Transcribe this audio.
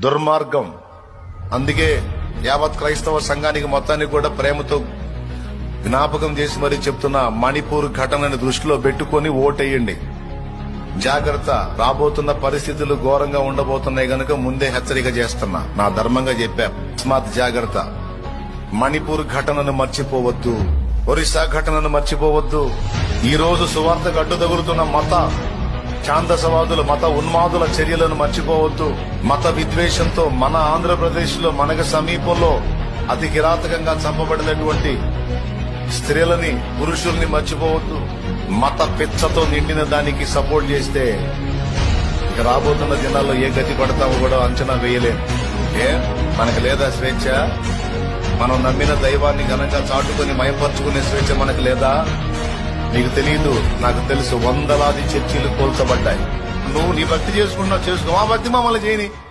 దుర్మార్గం. అందుకే యావత్ క్రైస్తవ సంఘానికి మొత్తానికి కూడా ప్రేమతో జ్ఞాపకం చేసి మరీ చెప్తున్నా, మణిపూర్ ఘటనని దృష్టిలో పెట్టుకుని ఓటేయండి. జాగ్రత్త, రాబోతున్న పరిస్థితులు ఘోరంగా ఉండబోతున్నాయి గనుక ముందే హెచ్చరిక చేస్తున్నా. నా ధర్మంగా చెప్పా, తస్మాత్ జాగ్రత్త. మణిపూర్ ఘటనను మర్చిపోవద్దు, ఒరిస్సా ఘటనను మర్చిపోవద్దు. ఈ రోజు సువార్తకు అడ్డు తగులుతున్న మత ఛాందసవాదుల, మత ఉన్మాదుల చర్యలను మర్చిపోవద్దు. మత విద్వేషంతో మన ఆంధ్రప్రదేశ్ లో మనకు సమీపంలో అతి కిరాతకంగా చంపబడినటువంటి స్త్రీలని, పురుషుల్ని మర్చిపోవద్దు. మత పిచ్చతో నిండిన దానికి సపోర్ట్ చేస్తే ఇక రాబోతున్న దినాల్లో ఏ గతి పడతామో కూడా అంచనా వేయలేం. మనకు లేదా స్వేచ్ఛ? మనం నమ్మిన దైవాన్ని ఘనంగా చాటుకుని మయపరుచుకునే స్వేచ్ఛ మనకు లేదా? నీకు తెలియదు, నాకు తెలుసు. వందలాది చర్చిలు కోల్చబడ్డాయి. నువ్వు నీ భక్తి చేసుకున్నావు, చేసుకో. మా భక్తి మమ్మల్ని చేయని.